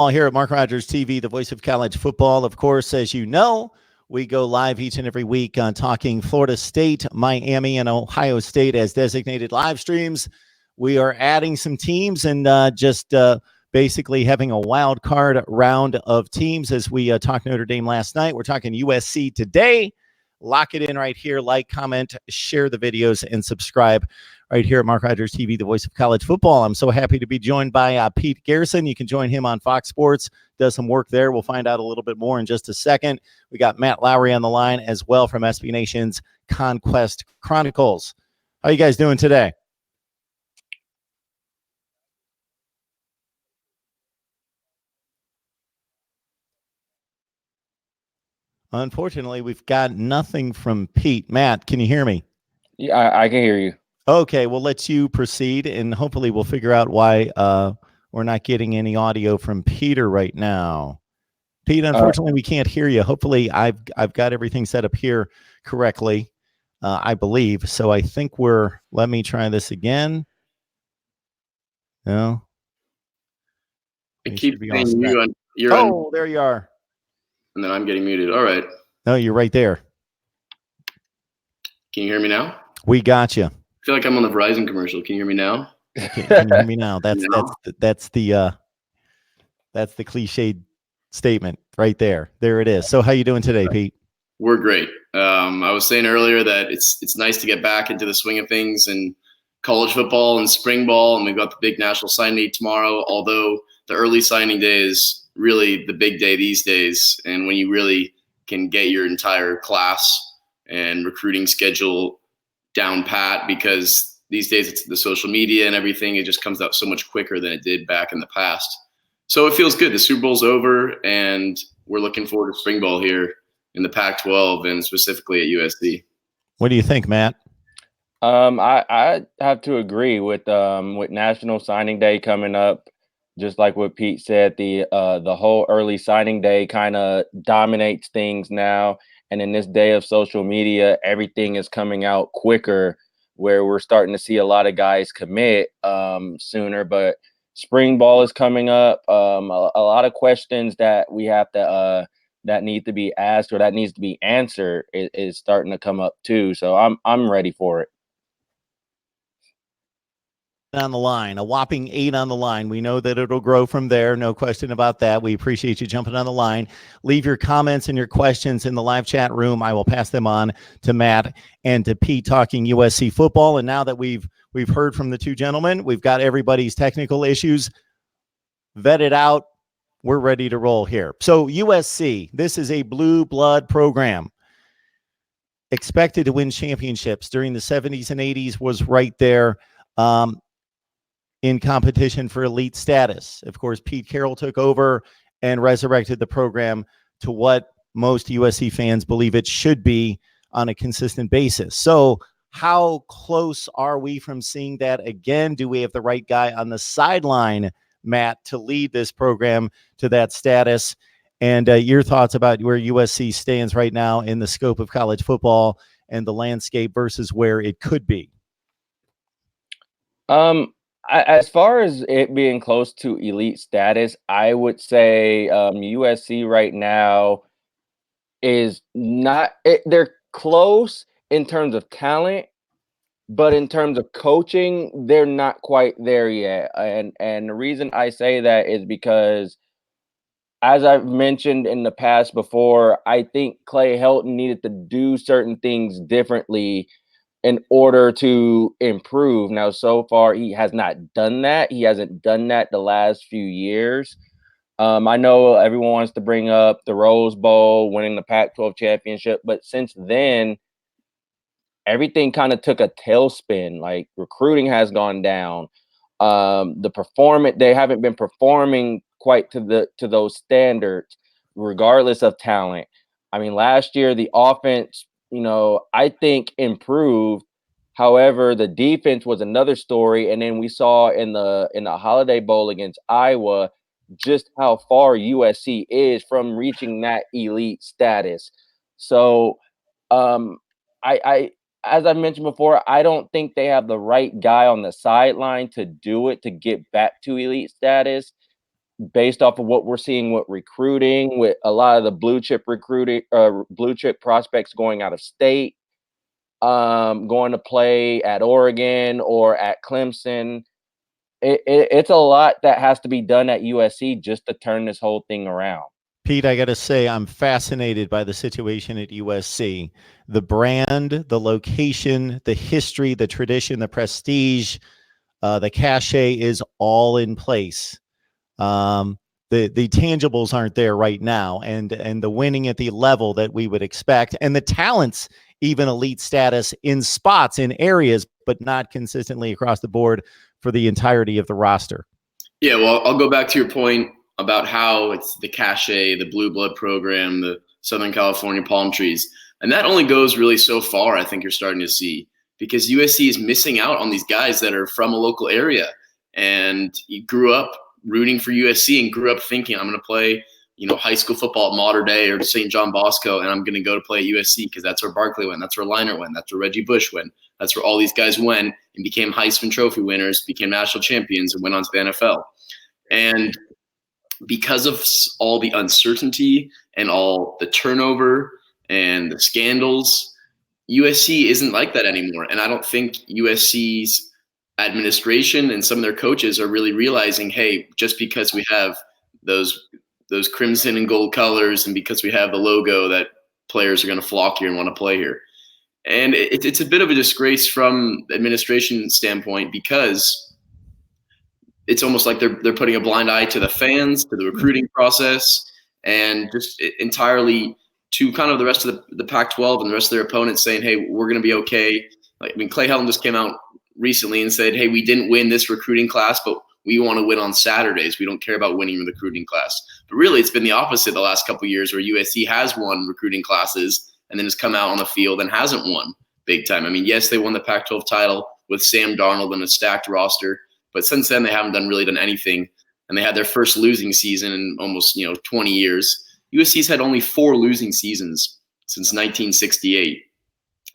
All here at Mark Rogers TV, the voice of college football. Of course, as you know, we go live each and every week on talking Florida State, Miami, and Ohio State as designated live streams. We are adding some teams and just basically having a wild card round of teams as we talked Notre Dame last night. We're talking USC today. Lock it in right here. Like, comment, share the videos, and subscribe right here at Mark Rogers TV, the voice of college football. I'm so happy to be joined by Pete Garrison. You can join him on Fox Sports. Does some work there. We'll find out a little bit more in just a second. We got Matt Lowry on the line as well from SB Nation's Conquest Chronicles. How are you guys doing today? Unfortunately, we've got nothing from Pete. Matt, can you hear me? Yeah, I can hear you. Okay, we'll let you proceed, and hopefully we'll figure out why we're not getting any audio from Peter right now. Pete, unfortunately, we can't hear you. Hopefully, I've got everything set up here correctly, I believe. So I think let me try this again. No. It keeps saying you on your end. Oh, there you are. And then I'm getting muted. All right. No, you're right there. Can you hear me now? We got you. I feel like I'm on the Verizon commercial. Can you hear me now? Can you hear me now? That's the cliched statement right there. There it is. So how you doing today, Pete? We're great. I was saying earlier that it's nice to get back into the swing of things and college football and spring ball, and we've got the big national signing day tomorrow, although the early signing day is really the big day these days, and when you really can get your entire class and recruiting schedule down pat, because these days it's the social media and everything, it just comes out so much quicker than it did back in the past. So it feels good. The Super Bowl's over, and we're looking forward to spring ball here in the Pac-12 and specifically at USC. What do you think, Matt? I have to agree with National Signing Day coming up. Just like what Pete said, the whole early signing day kind of dominates things now. And in this day of social media, everything is coming out quicker, where we're starting to see a lot of guys commit sooner. But spring ball is coming up. A lot of questions that we have to that need to be asked or that needs to be answered is starting to come up too. So I'm ready for it. On the line, a whopping 8 on the line. We know that it'll grow from there. No question about that. We appreciate you jumping on the line. Leave your comments and your questions in the live chat room. I will pass them on to Matt and to Pete talking USC football. And now that we've heard from the two gentlemen, we've got everybody's technical issues vetted out. We're ready to roll here. So USC, this is a blue blood program. Expected to win championships during the 70s and 80s, was right there. In competition for elite status. Of course, Pete Carroll took over and resurrected the program to what most USC fans believe it should be on a consistent basis. So how close are we from seeing that again? Do we have the right guy on the sideline, Matt, to lead this program to that status? And your thoughts about where USC stands right now in the scope of college football and the landscape versus where it could be? As far as it being close to elite status, I would say USC right now is not – they're close in terms of talent, but in terms of coaching, they're not quite there yet. And the reason I say that is because, as I've mentioned in the past before, I think Clay Helton needed to do certain things differently in order to improve. Now, so far, he has not done that. He hasn't done that the last few years. I know everyone wants to bring up the Rose Bowl, winning the Pac-12 championship, but since then, everything kind of took a tailspin. Like, recruiting has gone down. They haven't been performing quite to those standards, regardless of talent. I mean, last year, the offense, I think improved. However, the defense was another story. And then we saw in the Holiday Bowl against Iowa just how far USC is from reaching that elite status. So as I mentioned before, I don't think they have the right guy on the sideline to do it, to get back to elite status. based off of what we're seeing with recruiting, with a lot of the blue chip prospects going out of state, going to play at Oregon or at Clemson. It's a lot that has to be done at USC just to turn this whole thing around. Pete, I got to say, I'm fascinated by the situation at USC. The brand, the location, the history, the tradition, the prestige, the cachet is all in place. The tangibles aren't there right now, and the winning at the level that we would expect, and the talents, even elite status in spots, in areas, but not consistently across the board for the entirety of the roster. Yeah, well, I'll go back to your point about how it's the cachet, the blue blood program, the Southern California palm trees. And that only goes really so far, I think you're starting to see, because USC is missing out on these guys that are from a local area. And you grew up rooting for USC and grew up thinking, I'm going to play, high school football at Mater Dei or St. John Bosco, and I'm going to go to play at USC because that's where Barkley went, that's where Leinart went, that's where Reggie Bush went, that's where all these guys went and became Heisman Trophy winners, became national champions, and went on to the NFL. And because of all the uncertainty and all the turnover and the scandals, USC isn't like that anymore. And I don't think USC's administration and some of their coaches are really realizing, hey, just because we have those crimson and gold colors and because we have the logo, that players are going to flock here and want to play here. And it's a bit of a disgrace from the administration standpoint, because it's almost like they're putting a blind eye to the fans, to the recruiting process, and just entirely to kind of the rest of the Pac-12 and the rest of their opponents saying, hey, we're going to be okay. Clay Helton just came out recently and said, hey, we didn't win this recruiting class, but we want to win on Saturdays. We don't care about winning the recruiting class. But really, it's been the opposite the last couple of years, where USC has won recruiting classes and then has come out on the field and hasn't won big time. I mean, yes, they won the Pac-12 title with Sam Darnold and a stacked roster, but since then, they haven't really done anything, and they had their first losing season in almost 20 years. USC's had only 4 losing seasons since 1968,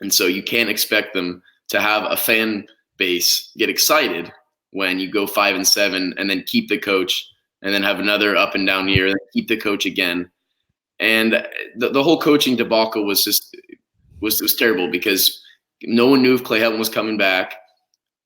and so you can't expect them to have a fan base get excited when you go 5-7 and then keep the coach, and then have another up and down year, and keep the coach again. And the whole coaching debacle was terrible, because no one knew if Clay Helton was coming back.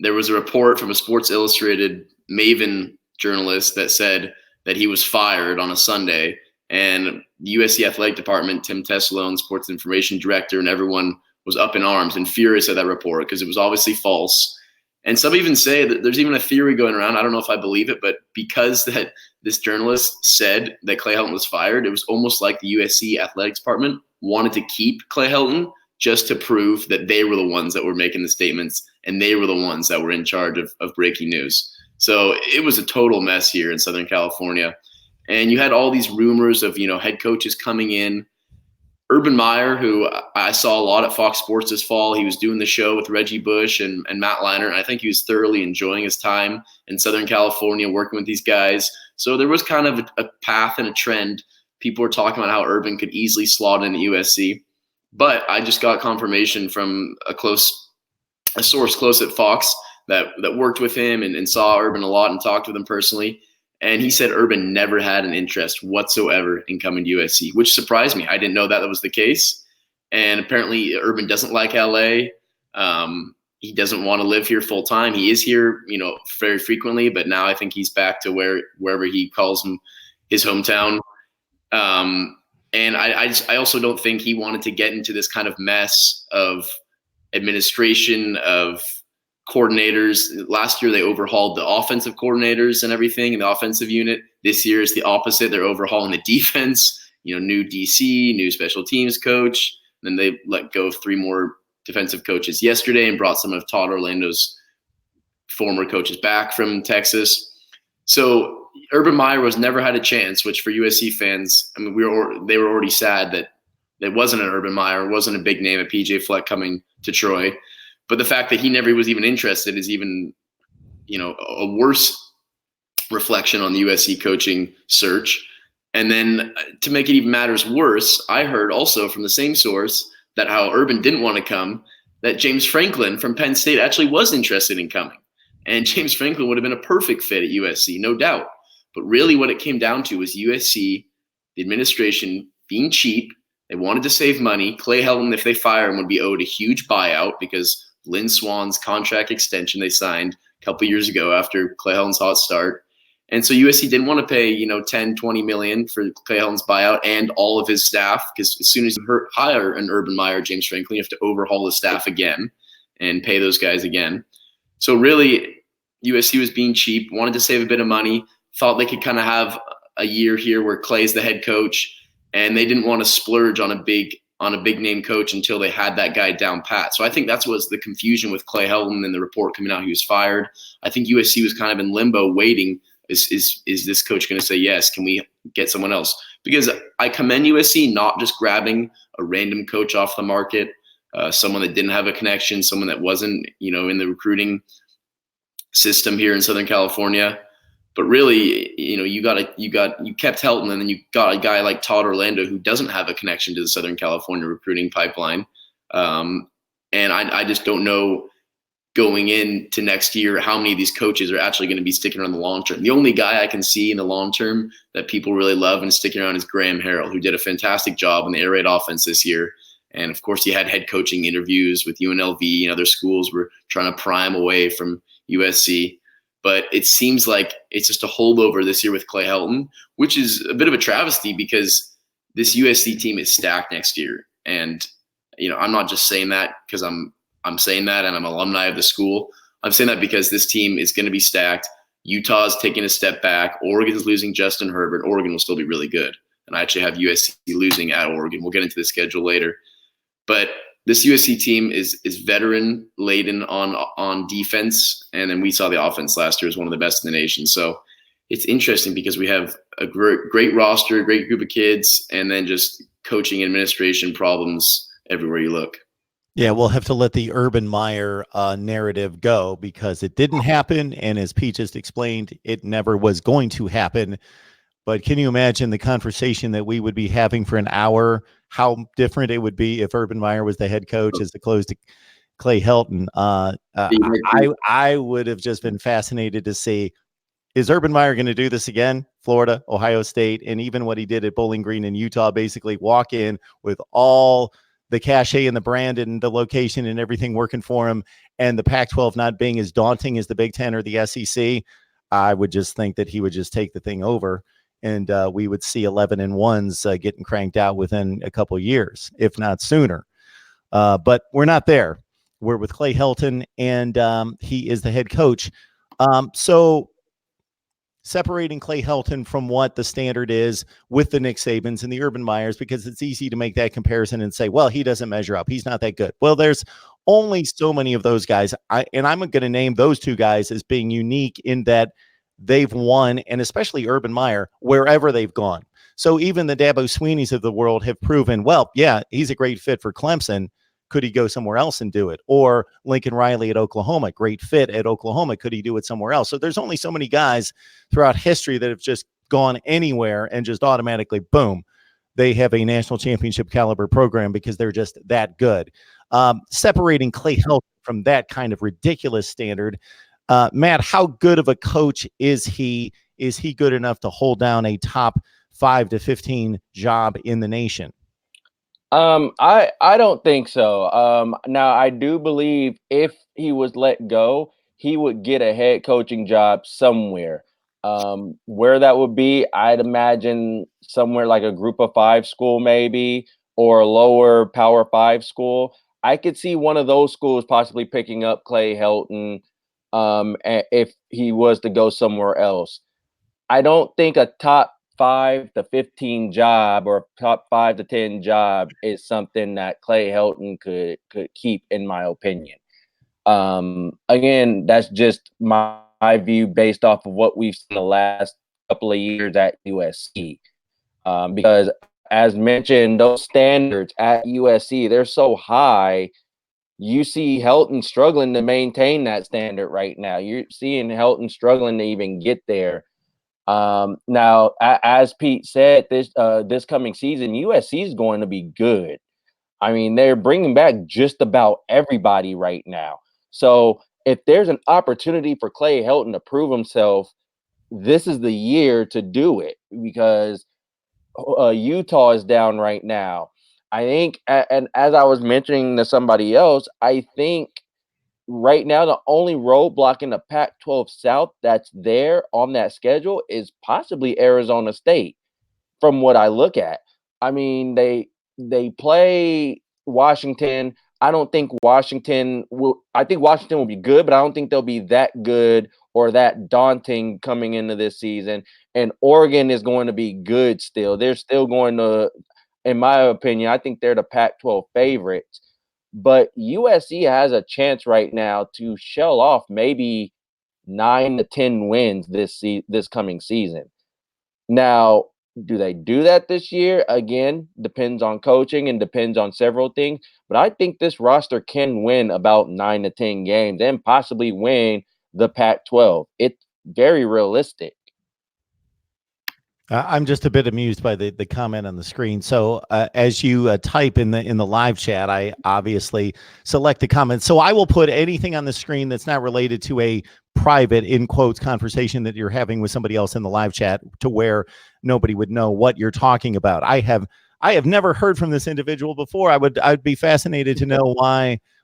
There was a report from a Sports Illustrated Maven journalist that said that he was fired on a Sunday, and the USC athletic department, Tim Tessalone, sports information director, and everyone was up in arms and furious at that report because it was obviously false. And some even say that there's even a theory going around, I don't know if I believe it, but because that this journalist said that Clay Helton was fired, it was almost like the USC athletic department wanted to keep Clay Helton just to prove that they were the ones that were making the statements and they were the ones that were in charge of breaking news. So it was a total mess here in Southern California. And you had all these rumors of, head coaches coming in. Urban Meyer, who I saw a lot at Fox Sports this fall, he was doing the show with Reggie Bush and Matt Leinart. And I think he was thoroughly enjoying his time in Southern California working with these guys. So there was kind of a path and a trend. People were talking about how Urban could easily slot into USC. But I just got confirmation from a source close at Fox that worked with him and saw Urban a lot and talked with him personally. And he said Urban never had an interest whatsoever in coming to USC, which surprised me. I didn't know that was the case. And apparently Urban doesn't like LA. He doesn't want to live here full time. He is here, very frequently, but now I think he's back to wherever he calls his hometown. And I also don't think he wanted to get into this kind of mess of administration, of coordinators. Last year, they overhauled the offensive coordinators and everything in the offensive unit. This year is the opposite. They're overhauling the defense, new DC, new special teams coach. Then they let go of 3 more defensive coaches yesterday and brought some of Todd Orlando's former coaches back from Texas. So Urban Meyer was never had a chance, which for USC fans, I mean, they were already sad that there wasn't an Urban Meyer, wasn't a big name at PJ Fleck coming to Troy. But the fact that he never was even interested is even, a worse reflection on the USC coaching search. And then to make it even matters worse, I heard also from the same source that how Urban didn't want to come, that James Franklin from Penn State actually was interested in coming. And James Franklin would have been a perfect fit at USC, no doubt. But really what it came down to was USC, the administration being cheap. They wanted to save money. Clay Helton, if they fire him, would be owed a huge buyout because Lynn Swann's contract extension they signed a couple years ago after Clay Helton's hot start. And so USC didn't want to pay, 10, 20 million for Clay Helton's buyout and all of his staff, because as soon as you hire an Urban Meyer, James Franklin, you have to overhaul the staff again and pay those guys again. So really, USC was being cheap, wanted to save a bit of money, thought they could kind of have a year here where Clay's the head coach, and they didn't want to splurge on a big name coach until they had that guy down pat. So I think that's was the confusion with Clay Helton and the report coming out he was fired. I think USC was kind of in limbo waiting. Is this coach going to say yes? Can we get someone else? Because I commend USC not just grabbing a random coach off the market, someone that didn't have a connection, someone that wasn't, in the recruiting system here in Southern California. But really, you kept Helton, and then you got a guy like Todd Orlando who doesn't have a connection to the Southern California recruiting pipeline. And I just don't know going into next year how many of these coaches are actually going to be sticking around the long term. The only guy I can see in the long term that people really love and sticking around is Graham Harrell, who did a fantastic job in the air raid offense this year. And of course, he had head coaching interviews with UNLV and other schools were trying to pry him away from USC. But it seems like it's just a holdover this year with Clay Helton, which is a bit of a travesty because this USC team is stacked next year. And, I'm not just saying that because I'm saying that and I'm an alumni of the school. I'm saying that because this team is going to be stacked. Utah's taking a step back. Oregon's losing Justin Herbert. Oregon will still be really good. And I actually have USC losing at Oregon. We'll get into the schedule later. But this USC team is veteran laden on defense, and then we saw the offense last year as one of the best in the nation. So it's interesting because we have a great roster, a great group of kids, and then just coaching and administration problems everywhere you look. Yeah, we'll have to let the Urban Meyer narrative go because it didn't happen, and as Pete just explained, it never was going to happen. But can you imagine the conversation that we would be having for an hour? How different it would be if Urban Meyer was the head coach as opposed to Clay Helton. I would have just been fascinated to see, is Urban Meyer going to do this again? Florida, Ohio State, and even what he did at Bowling Green in Utah, basically walk in with all the cachet and the brand and the location and everything working for him, and the Pac-12 not being as daunting as the Big Ten or the SEC. I would just think that he would just take the thing over. And we would see 11-1s getting cranked out within a couple of years, if not sooner. But we're not there. We're with Clay Helton, and he is the head coach. So separating Clay Helton from what the standard is with the Nick Sabans and the Urban Meyers, because it's easy to make that comparison and say, well, he doesn't measure up. He's not that good. Well, there's only so many of those guys. And I'm going to name those two guys as being unique in that they've won, and especially Urban Meyer, wherever they've gone. So even the Dabo Sweeneys of the world have proven, well, yeah, he's a great fit for Clemson. Could he go somewhere else and do it? Or Lincoln Riley at Oklahoma, great fit at Oklahoma. Could he do it somewhere else? So there's only so many guys throughout history that have just gone anywhere and just automatically, boom, they have a national championship caliber program because they're just that good. Separating Clay Helton from that kind of ridiculous standard, Matt, how good of a coach is he? Is he good enough to hold down a top 5 to 15 job in the nation? I don't think so. Now I do believe if he was let go, he would get a head coaching job somewhere. Where that would be, I'd imagine somewhere like a Group of 5 school, maybe, or a lower Power 5 school. I could see one of those schools possibly picking up Clay Helton. If he was to go somewhere else, I don't think a top 5 to 15 job or top 5 to 10 job is something that Clay Helton could keep, in my opinion. Again, that's just my view based off of what we've seen the last couple of years at USC. Because as mentioned, those standards at USC, they're so high. You see Helton struggling to maintain that standard right now. You're seeing Helton struggling to even get there. Now, as Pete said, this coming season, USC is going to be good. I mean, they're bringing back just about everybody right now. So if there's an opportunity for Clay Helton to prove himself, this is the year to do it because Utah is down right now. I think, and as I was mentioning to somebody else, I think right now the only roadblock in the Pac-12 South that's there on that schedule is possibly Arizona State. From what I look at, I mean, they play Washington. I don't think Washington will. I think Washington will be good, but I don't think they'll be that good or that daunting coming into this season. And Oregon is going to be good still. They're still going to, in my opinion, I think they're the Pac-12 favorites. But USC has a chance right now to shell off maybe 9 to 10 wins this coming season. Now, do they do that this year? Again, depends on coaching and depends on several things. But I think this roster can win about 9 to 10 games and possibly win the Pac-12. It's very realistic. I'm just a bit amused by the comment on the screen. So as you type in the live chat, I obviously select the comments. So I will put anything on the screen that's not related to a private, in quotes, conversation that you're having with somebody else in the live chat to where nobody would know what you're talking about. I have never heard from this individual before. I'd be fascinated to know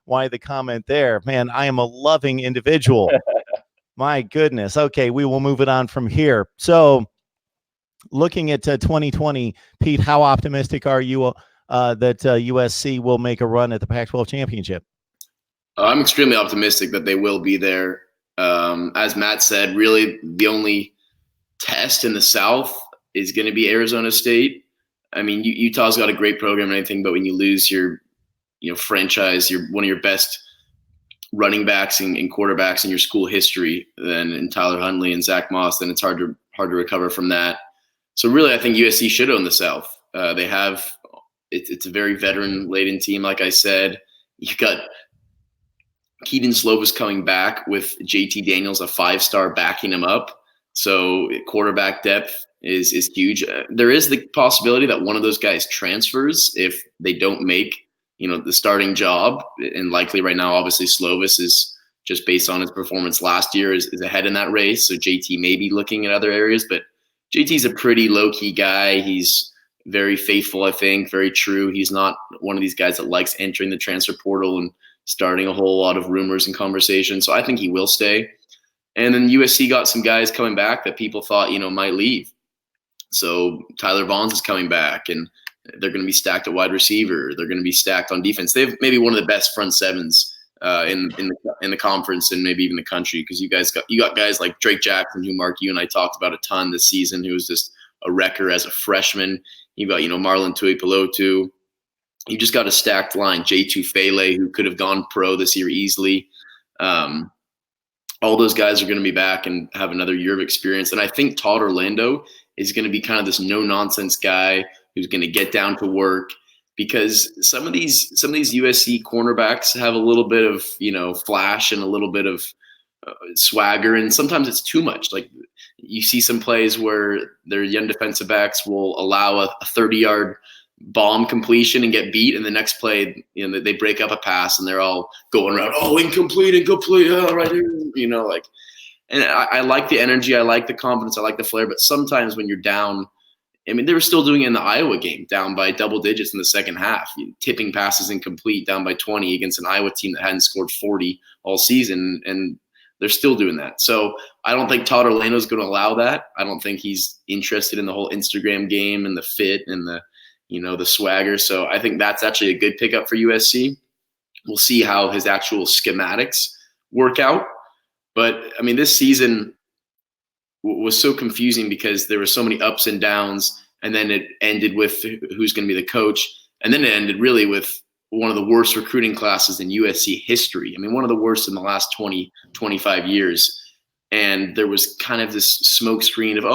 why the comment there. Man, I am a loving individual. My goodness. Okay, we will move it on from here. So looking at 2020, Pete, how optimistic are you that USC will make a run at the Pac-12 championship? I'm extremely optimistic that they will be there. As Matt said, really the only test in the South is going to be Arizona State. I mean, Utah's got a great program and anything, but when you lose your, franchise, you're one of your best running backs and quarterbacks in your school history, then in Tyler Huntley and Zach Moss, then it's hard to recover from that. So really, I think USC should own the South. They have it's a very veteran-laden team, like I said. You got Keaton Slovis coming back with JT Daniels, a 5-star, backing him up. So quarterback depth is huge. There is the possibility that one of those guys transfers if they don't make the starting job, and likely right now, obviously Slovis is just based on his performance last year is ahead in that race. So JT may be looking at other areas, but JT's a pretty low-key guy. He's very faithful, I think, very true. He's not one of these guys that likes entering the transfer portal and starting a whole lot of rumors and conversations. So I think he will stay. And then USC got some guys coming back that people thought, might leave. So Tyler Vaughn's is coming back, and they're going to be stacked at wide receiver. They're going to be stacked on defense. They have maybe one of the best front sevens in the conference and maybe even the country, because you got guys like Drake Jackson, who Mark, you and I talked about a ton this season, who was just a wrecker as a freshman. You got Marlon Tuipulotu. You just got a stacked line. J2 Fele, who could have gone pro this year easily. All those guys are going to be back and have another year of experience. And I think Todd Orlando is going to be kind of this no-nonsense guy who's going to get down to work, because some of these USC cornerbacks have a little bit of flash and a little bit of swagger, and sometimes it's too much. Like you see some plays where their young defensive backs will allow a 30-yard bomb completion and get beat, and the next play they break up a pass and they're all going around, incomplete, right here, and I like the energy, I like the confidence, I like the flair, but sometimes when you're down, I mean, they were still doing it in the Iowa game, down by double digits in the second half, tipping passes incomplete, down by 20 against an Iowa team that hadn't scored 40 all season, and they're still doing that. So I don't think Todd Orlando is going to allow that. I don't think he's interested in the whole Instagram game and the fit and the swagger. So I think that's actually a good pickup for USC. We'll see how his actual schematics work out. But I mean, this season was so confusing because there were so many ups and downs, and then it ended with who's going to be the coach. And then it ended really with one of the worst recruiting classes in USC history. I mean, one of the worst in the last 20, 25 years. And there was kind of this smoke screen of,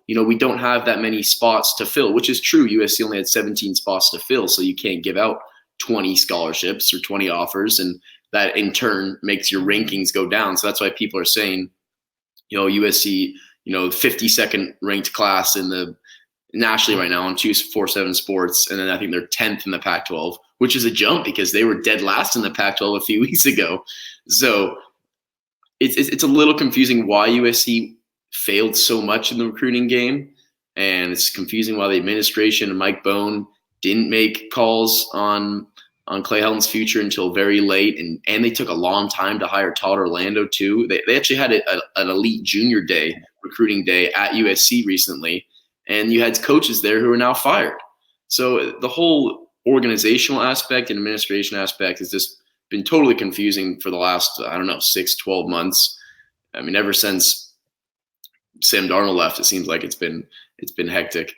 we don't have that many spots to fill, which is true. USC only had 17 spots to fill, so you can't give out 20 scholarships or 20 offers, and that in turn makes your rankings go down. So that's why people are saying, USC, 52nd ranked class in the nationally right now on 247 Sports, and then I think they're 10th in the Pac-12, which is a jump because they were dead last in the Pac-12 a few weeks ago. So it's a little confusing why USC failed so much in the recruiting game, and it's confusing why the administration and Mike Bone didn't make calls on Clay Helton's future until very late, and they took a long time to hire Todd Orlando too. They actually had an elite junior day, recruiting day at USC recently, and you had coaches there who are now fired. So the whole organizational aspect and administration aspect has just been totally confusing for the last, 6-12 months. I mean, ever since Sam Darnold left, it seems like it's been hectic.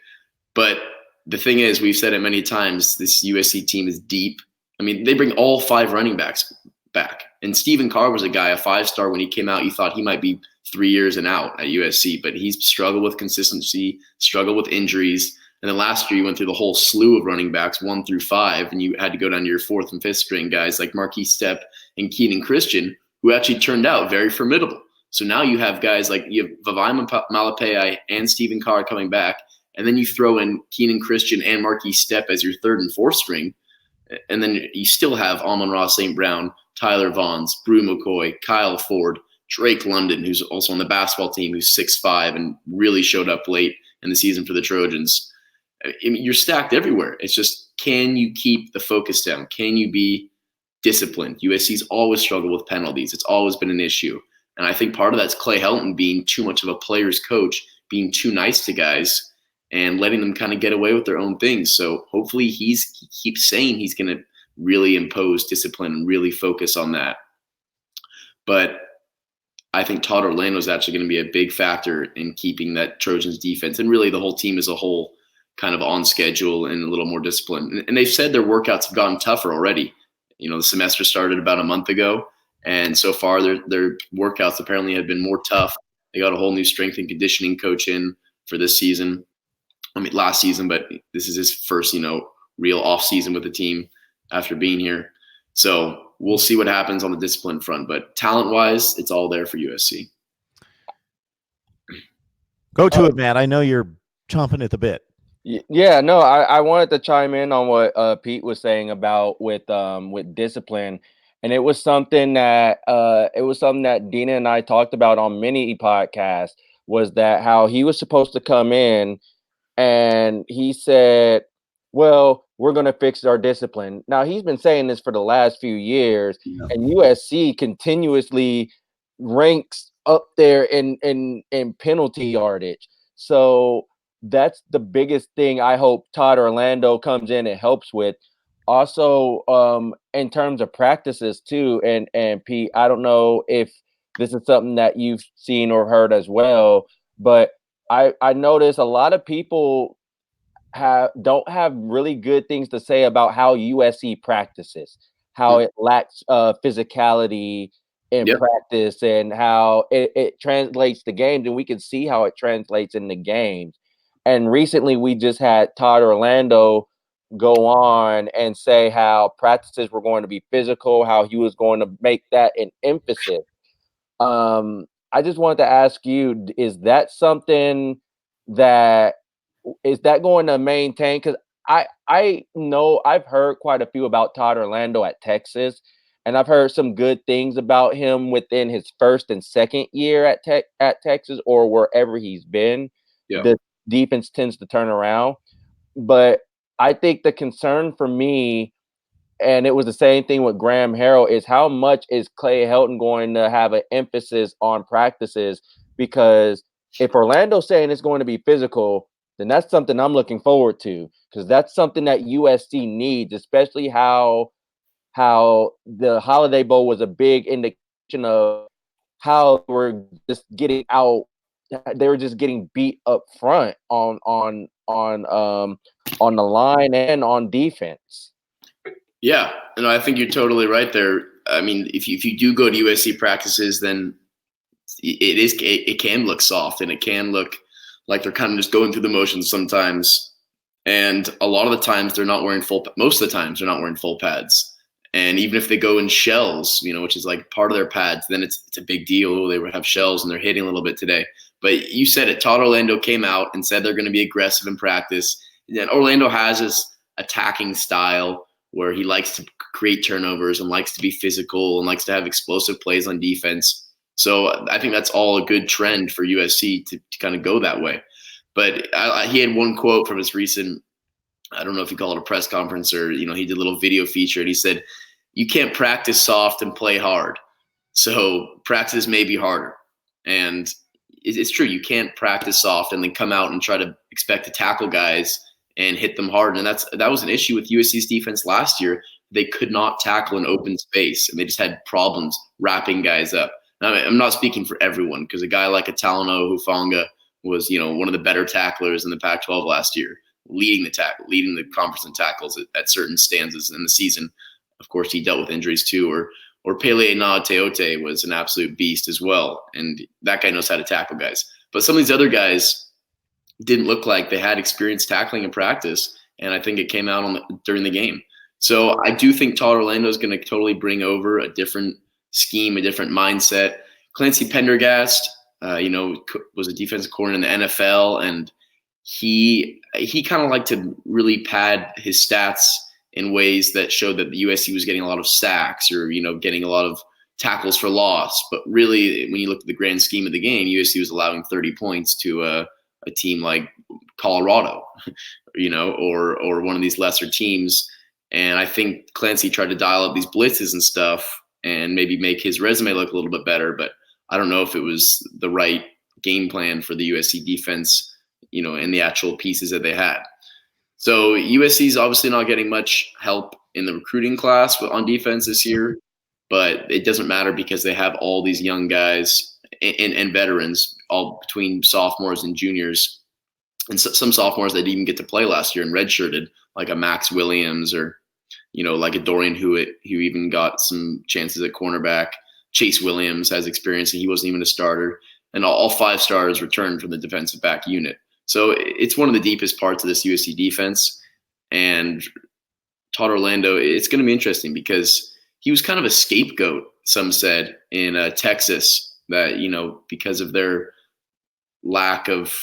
But the thing is, we've said it many times, this USC team is deep. I mean, they bring all 5 running backs back. And Stephen Carr was a guy, a 5-star when he came out. You thought he might be 3 years and out at USC, but he's struggled with consistency, struggled with injuries. And then last year you went through the whole slew of running backs 1 through 5, and you had to go down to your 4th and 5th string guys like Marquise Stepp and Keenan Christian, who actually turned out very formidable. So now you have guys like you have Vavai Malapei and Stephen Carr coming back, and then you throw in Keenan Christian and Marquise Stepp as your 3rd and 4th string. And then you still have Amon-Ra St. Brown, Tyler Vaughns, Brew McCoy, Kyle Ford, Drake London, who's also on the basketball team, who's 6'5" and really showed up late in the season for the Trojans. I mean, you're stacked everywhere. It's just, can you keep the focus down? Can you be disciplined? USC's always struggled with penalties. It's always been an issue. And I think part of that's Clay Helton being too much of a player's coach, being too nice to guys, and letting them kind of get away with their own things. So hopefully he keeps saying he's going to really impose discipline and really focus on that. But I think Todd Orlando is actually going to be a big factor in keeping that Trojans defense and really the whole team as a whole kind of on schedule and a little more disciplined. And they've said their workouts have gotten tougher already. You know, the semester started about a month ago, and so far their workouts apparently have been more tough. They got a whole new strength and conditioning coach in for this season. I mean, last season, but this is his first, real off season with the team after being here. So we'll see what happens on the discipline front, but talent wise, it's all there for USC. Go to it, Matt. I know you're chomping at the bit. Yeah, no, I wanted to chime in on what Pete was saying about with discipline, and it was something that Dina and I talked about on many podcasts, was that how he was supposed to come in. And he said, well, we're going to fix our discipline. Now, he's been saying this for the last few years, and USC continuously ranks up there in penalty yardage. So that's the biggest thing I hope Todd Orlando comes in and helps with. Also, in terms of practices too, and Pete, I don't know if this is something that you've seen or heard as well, but I notice a lot of people don't have really good things to say about how USC practices, how it lacks physicality in practice, and how it translates to games, and we can see how it translates in the games. And recently we just had Todd Orlando go on and say how practices were going to be physical, how he was going to make that an emphasis. I just wanted to ask you, is that something that going to maintain? Because I know I've heard quite a few about Todd Orlando at Texas, and I've heard some good things about him within his first and second year at Texas or wherever he's been. Yeah. The defense tends to turn around. But I think the concern for me, and it was the same thing with Graham Harrell, is how much is Clay Helton going to have an emphasis on practices? Because if Orlando's saying it's going to be physical, then that's something I'm looking forward to, because that's something that USC needs, especially how the Holiday Bowl was a big indication of how we're just getting out. They were just getting beat up front on the line and on defense. Yeah, and I think you're totally right there. I mean, if you do go to USC practices, then it can look soft, and it can look like they're kind of just going through the motions sometimes. And a lot of the times they're not wearing most of the times they're not wearing full pads. And even if they go in shells, which is like part of their pads, then it's a big deal. They have shells and they're hitting a little bit today. But you said it. Todd Orlando came out and said they're going to be aggressive in practice. And Orlando has this attacking style where he likes to create turnovers and likes to be physical and likes to have explosive plays on defense. So I think that's all a good trend for USC to kind of go that way. But he had one quote from his recent, I don't know if you call it a press conference or, he did a little video feature, and he said, you can't practice soft and play hard. So practice may be harder. And it's true. You can't practice soft and then come out and try to expect to tackle guys and hit them hard. And that was an issue with USC's defense last year. They could not tackle in open space, and they just had problems wrapping guys up. Now, I'm not speaking for everyone, because a guy like a Talanoa Hufanga was, one of the better tacklers in the Pac-12 last year, leading the conference in tackles at certain stanzas in the season. Of course, he dealt with injuries too. Or Pele Teote was an absolute beast as well, and that guy knows how to tackle guys. But some of these other guys didn't look like they had experience tackling in practice, and I think it came out during the game. So I do think Todd Orlando is going to totally bring over a different scheme, a different mindset. Clancy Pendergast, was a defensive coordinator in the NFL, and he kind of liked to really pad his stats in ways that showed that the USC was getting a lot of sacks or, getting a lot of tackles for loss. But really, when you look at the grand scheme of the game, USC was allowing 30 points to a team like Colorado, or one of these lesser teams. And I think Clancy tried to dial up these blitzes and stuff and maybe make his resume look a little bit better. But I don't know if it was the right game plan for the USC defense, and the actual pieces that they had. So USC is obviously not getting much help in the recruiting class on defense this year, but it doesn't matter because they have all these young guys and veterans, all between sophomores and juniors, and some sophomores that didn't even get to play last year and redshirted, like a Max Williams or, like a Dorian Hewitt, who even got some chances at cornerback. Chase Williams has experience, and he wasn't even a starter. And all 5 stars returned from the defensive back unit. So it's one of the deepest parts of this USC defense. And Todd Orlando, it's going to be interesting because he was kind of a scapegoat, some said, in Texas, that, because of their lack of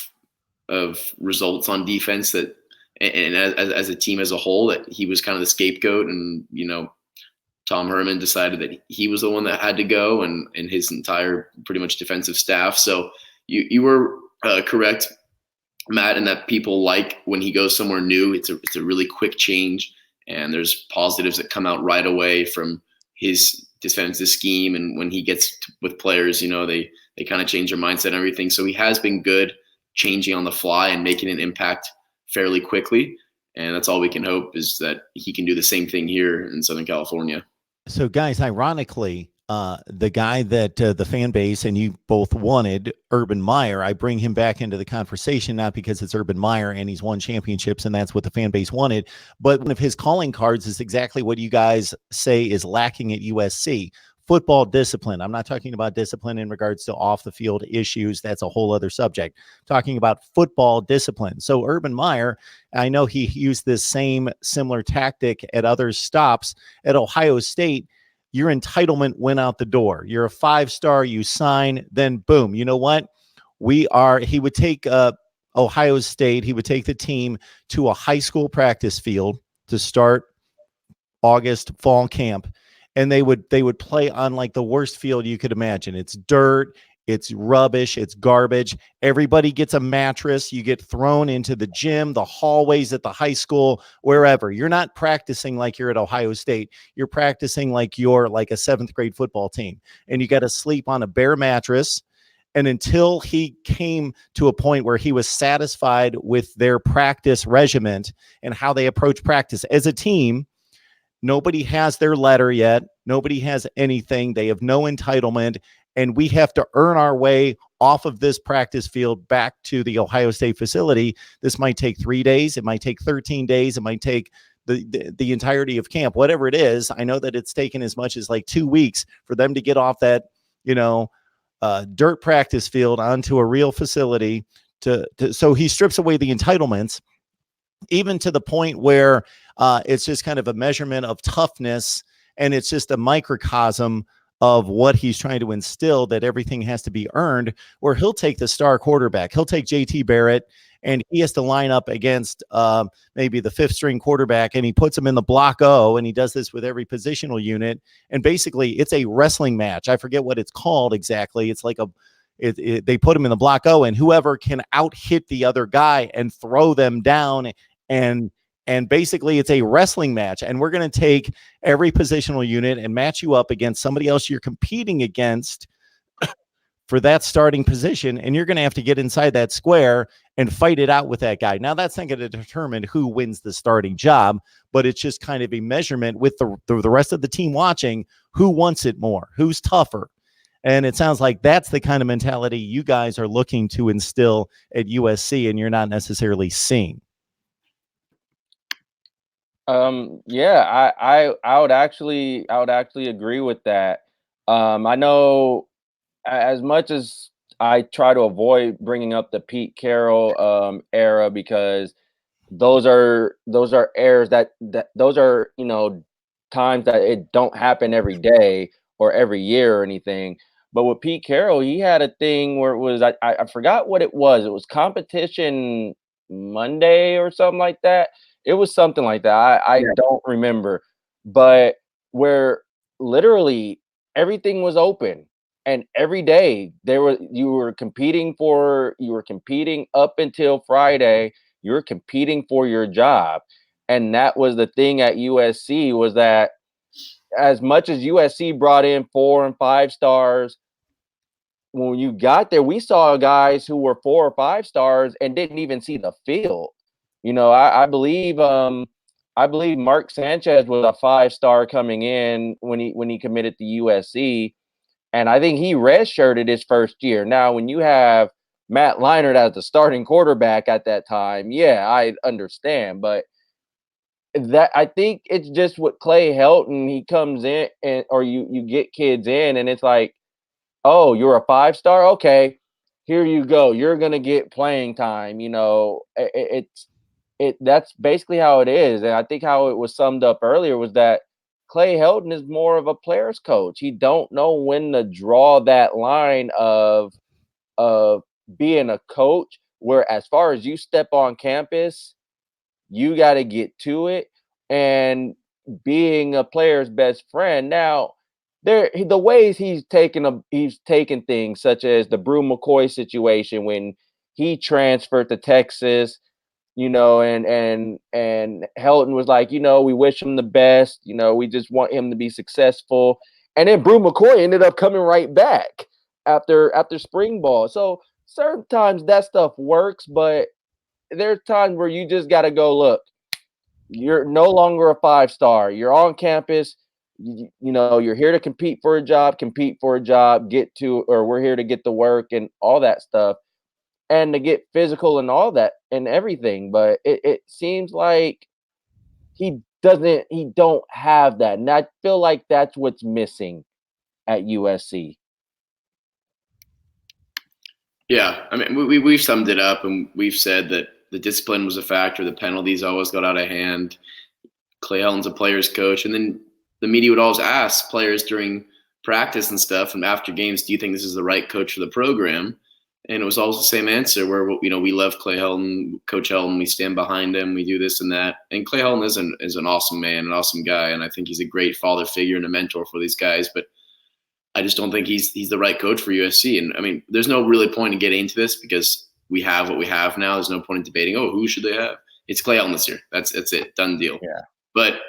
results on defense, that and as a team as a whole, that he was kind of the scapegoat. And, Tom Herman decided that he was the one that had to go, and his entire pretty much defensive staff. So you were correct, Matt, in that people like when he goes somewhere new. It's a really quick change, and there's positives that come out right away from his defensive scheme. And when he gets with players, they kind of change their mindset and everything. So he has been good changing on the fly and making an impact fairly quickly. And that's all we can hope, is that he can do the same thing here in Southern California. So, guys, ironically, the guy that the fan base and you both wanted, Urban Meyer, I bring him back into the conversation, not because it's Urban Meyer and he's won championships and that's what the fan base wanted, but one of his calling cards is exactly what you guys say is lacking at USC. Football discipline. I'm not talking about discipline in regards to off the field issues. That's a whole other subject. I'm talking about football discipline. So Urban Meyer, I know he used this similar tactic at other stops at Ohio State. Your entitlement went out the door. You're a 5-star, you sign, then boom. You know what? He would take Ohio State, he would take the team to a high school practice field to start August fall camp. And they would play on like the worst field you could imagine. It's dirt, it's rubbish, it's garbage. Everybody gets a mattress. You get thrown into the gym, the hallways at the high school, wherever. You're not practicing like you're at Ohio State. You're practicing like you're like a 7th grade football team. And you got to sleep on a bare mattress. And until he came to a point where he was satisfied with their practice regimen and how they approach practice as a team, nobody has their letter yet. Nobody has anything. They have no entitlement. And we have to earn our way off of this practice field back to the Ohio State facility. This might take 3 days. It might take 13 days. It might take the entirety of camp, whatever it is. I know that it's taken as much as like 2 weeks for them to get off that, dirt practice field onto a real facility so he strips away the entitlements, even to the point where it's just kind of a measurement of toughness, and it's just a microcosm of what he's trying to instill, that everything has to be earned, where he'll take the star quarterback. He'll take JT Barrett and he has to line up against maybe the 5th string quarterback, and he puts him in the block O, and he does this with every positional unit. And basically it's a wrestling match. I forget what it's called exactly. It's like they put him in the block O, and whoever can out hit the other guy and throw them down, and basically it's a wrestling match. And we're going to take every positional unit and match you up against somebody else you're competing against for that starting position. And you're going to have to get inside that square and fight it out with that guy. Now, that's not going to determine who wins the starting job, but it's just kind of a measurement with the rest of the team watching who wants it more, who's tougher. And it sounds like that's the kind of mentality you guys are looking to instill at USC, and you're not necessarily seeing. Yeah, I would actually agree with that. I know as much as I try to avoid bringing up the Pete Carroll era, because those are eras that those are, times that it don't happen every day or every year or anything. But with Pete Carroll, he had a thing where it was, I forgot what it was. It was Competition Monday or something like that. It was something like that. I don't remember, but where literally everything was open, and every day you were competing up until Friday. You were competing for your job, and that was the thing at USC, was that as much as USC brought in 4 and 5 stars, when you got there, we saw guys who were 4 or 5 stars and didn't even see the field. I believe Mark Sanchez was a 5-star coming in when he committed to USC, and I think he redshirted his first year. Now, when you have Matt Leinart as the starting quarterback at that time, yeah, I understand, but that, I think it's just with Clay Helton. He comes in, or you get kids in, and it's like, oh, you're a 5-star? Okay, here you go. You're gonna get playing time. That's basically how it is. And I think how it was summed up earlier was that Clay Helton is more of a player's coach. He don't know when to draw that line of being a coach, where as far as you step on campus, you got to get to it, and being a player's best friend. Now, the ways he's taken things, such as the Brew McCoy situation when he transferred to Texas, and Helton was like, we wish him the best, we just want him to be successful. And then Brew McCoy ended up coming right back after spring ball. So certain times that stuff works, but there's times where you just got to go, look, you're no longer a 5-star. You're on campus. You're here to compete for a job, we're here to get the work and all that stuff, and to get physical and all that and everything. But it seems like he don't have that. And I feel like that's what's missing at USC. Yeah, I mean, we've summed it up, and we've said that the discipline was a factor. The penalties always got out of hand. Clay Helton's a player's coach, and then the media would always ask players during practice and stuff, and after games, do you think this is the right coach for the program? And it was always the same answer, where we love Clay Helton, Coach Helton, we stand behind him, we do this and that. And Clay Helton is an awesome man, an awesome guy, and I think he's a great father figure and a mentor for these guys. But I just don't think he's the right coach for USC. And I mean, there's no really point in getting into this, because we have what we have now. There's no point in debating, who should they have? It's Clay Helton this year. That's it. Done deal. Yeah. But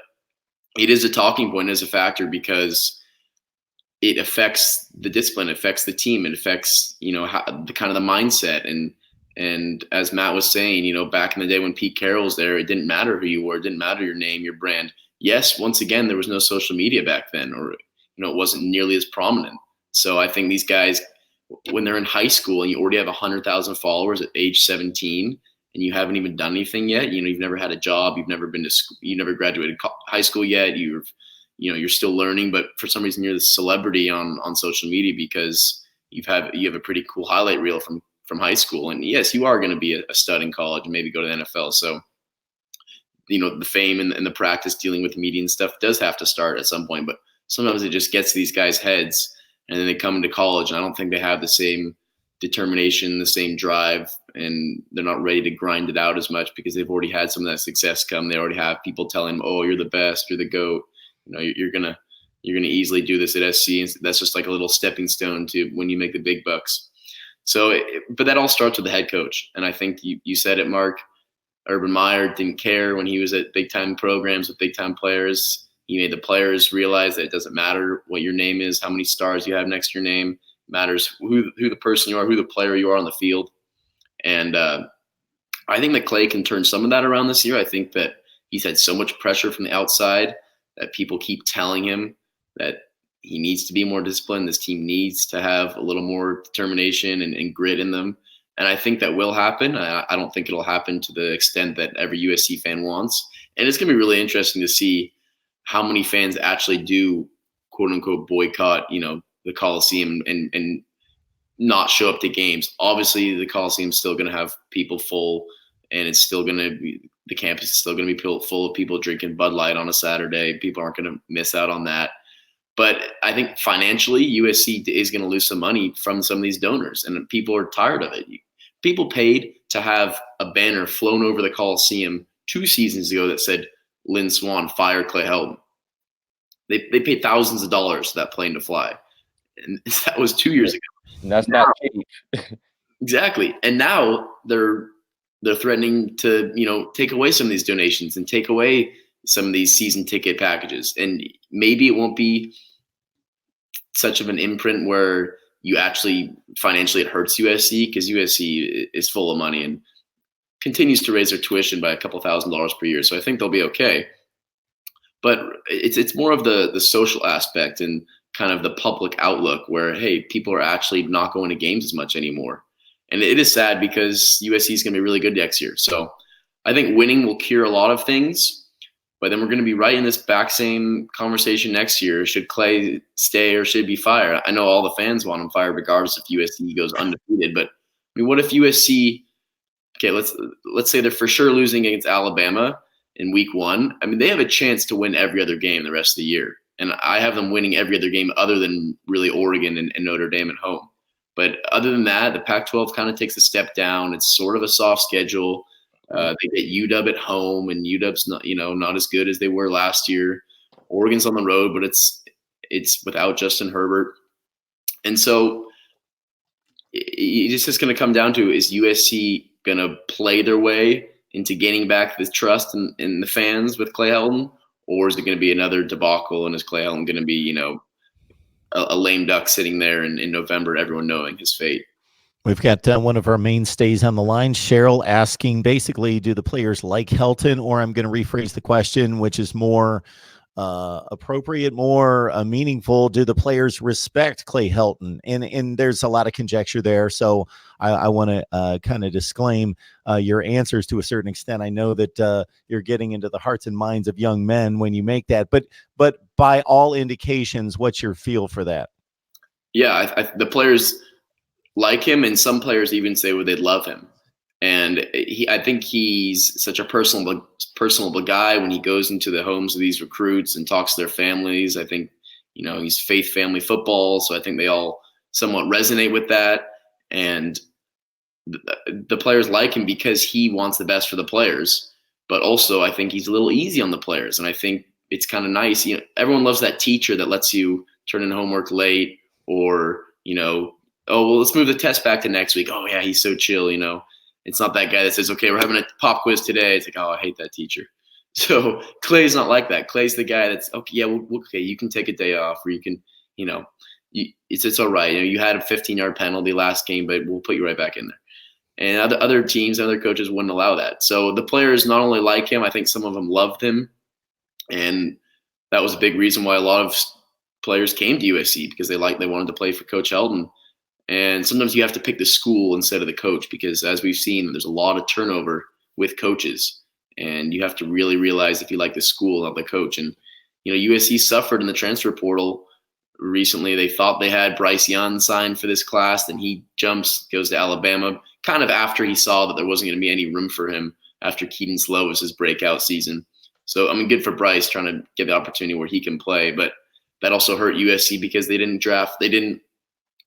it is a talking point, as a factor, because it affects the discipline, it affects the team, it affects, how, the kind of the mindset. And as Matt was saying, back in the day when Pete Carroll was there, it didn't matter who you were, it didn't matter your name, your brand. Yes, once again, there was no social media back then, or it wasn't nearly as prominent. So I think these guys, when they're in high school and you already have 100,000 followers at age 17, and you haven't even done anything yet, you've never had a job, you've never been to school, you never graduated high school yet, you're still learning, but for some reason you're the celebrity on social media because you have a pretty cool highlight reel from high school. And yes, you are going to be a stud in college and maybe go to the NFL. So, the fame and the practice dealing with media and stuff does have to start at some point, but sometimes it just gets to these guys' heads, and then they come into college, and I don't think they have the same determination, the same drive, and they're not ready to grind it out as much because they've already had some of that success come. They already have people telling them, "Oh, you're the best, you're the GOAT. You know, you're gonna easily do this at SC." And that's just like a little stepping stone to when you make the big bucks. So, but that all starts with the head coach, and I think you said it, Mark. Urban Meyer didn't care when he was at big time programs with big time players. He made the players realize that it doesn't matter what your name is, how many stars you have next to your name. It matters who the person you are, who the player you are on the field. And I think that Clay can turn some of that around this year. I think that he's had so much pressure from the outside that people keep telling him that he needs to be more disciplined. This team needs to have a little more determination and grit in them. And I think that will happen. I don't think it'll happen to the extent that every USC fan wants. And it's going to be really interesting to see how many fans actually do, quote unquote, boycott, the Coliseum and not show up to games. Obviously, the Coliseum is still going to have people full, and it's still going to be, the campus is still going to be full of people drinking Bud Light on a Saturday. People aren't going to miss out on that. But I think financially, USC is going to lose some money from some of these donors, and people are tired of it. People paid to have a banner flown over the Coliseum 2 seasons ago that said, "Lynn Swann, fire Clay Helton." They paid thousands of dollars for that plane to fly. And that was 2 years ago. And that's not cheap. Exactly. And now they're threatening to, take away some of these donations and take away some of these season ticket packages. And maybe it won't be such of an imprint where you actually financially it hurts USC, because USC is full of money and continues to raise their tuition by a couple $1,000s per year. So I think they'll be okay. But it's more of the social aspect and kind of the public outlook where, hey, people are actually not going to games as much anymore. And it is sad because USC is going to be really good next year. So I think winning will cure a lot of things. But then we're going to be right in this back same conversation next year. Should Clay stay or should he be fired? I know all the fans want him fired regardless if USC goes undefeated. But I mean, what if USC – okay, let's say they're for sure losing against Alabama in week 1. I mean, they have a chance to win every other game the rest of the year. And I have them winning every other game other than really Oregon and Notre Dame at home. But other than that, the Pac-12 kind of takes a step down. It's sort of a soft schedule. They get UW at home, and UW's not as good as they were last year. Oregon's on the road, but it's without Justin Herbert. And so it's just going to come down to, is USC going to play their way into gaining back the trust in the fans with Clay Helton, or is it going to be another debacle, and is Clay Helton going to be, a lame duck sitting there in November, everyone knowing his fate? We've got one of our mainstays on the line, Cheryl, asking basically, do the players like Helton? Or I'm going to rephrase the question, which is more appropriate, more meaningful. Do the players respect Clay Helton? And there's a lot of conjecture there. So I want to kind of disclaim your answers to a certain extent. I know that you're getting into the hearts and minds of young men when you make that. But by all indications, what's your feel for that? Yeah, the players like him, and some players even say they'd love him. And I think he's such a personable guy when he goes into the homes of these recruits and talks to their families. I think, he's faith family football. So I think they all somewhat resonate with that. And the players like him because he wants the best for the players. But also I think he's a little easy on the players. And I think it's kind of nice. Everyone loves that teacher that lets you turn in homework late, or, oh, well, let's move the test back to next week. Oh, yeah, he's so chill, It's not that guy that says, okay, we're having a pop quiz today. It's like, oh, I hate that teacher. So Clay's not like that. Clay's the guy that's, okay, yeah, okay, you can take a day off, or you can, it's all right. You had a 15-yard penalty last game, but we'll put you right back in there. And other teams, other coaches wouldn't allow that. So the players not only like him, I think some of them loved him. And that was a big reason why a lot of players came to USC, because they wanted to play for Coach Helton. And sometimes you have to pick the school instead of the coach, because as we've seen, there's a lot of turnover with coaches, and you have to really realize if you like the school, not the coach. And, USC suffered in the transfer portal recently. They thought they had Bryce Young signed for this class, then he goes to Alabama, kind of after he saw that there wasn't going to be any room for him after Keaton Slovis's breakout season. So, good for Bryce trying to get the opportunity where he can play, but that also hurt USC because they didn't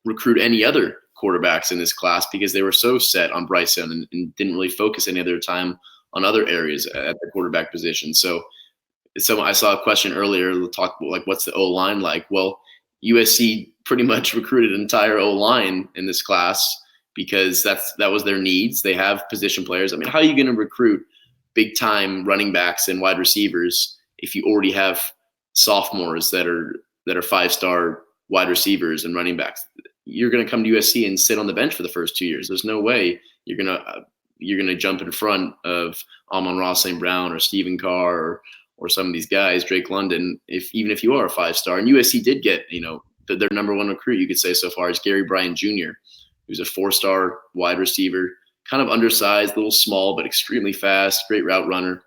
recruit any other quarterbacks in this class because they were so set on Bryce Young and didn't really focus any other time on other areas at the quarterback position. So I saw a question earlier, talk about like what's the O-line like? Well, USC pretty much recruited an entire O-line in this class because that was their needs. They have position players. I mean, how are you going to recruit big time running backs and wide receivers if you already have sophomores that are 5-star wide receivers and running backs? You're going to come to USC and sit on the bench for the first 2 years. There's no way you're going to jump in front of Amon-Ra St. Brown or Stephen Carr or some of these guys, Drake London, even if you are a 5-star. And USC did get, their number one recruit, you could say so far, is Gary Bryant Jr., who's a 4-star wide receiver, kind of undersized, a little small, but extremely fast, great route runner.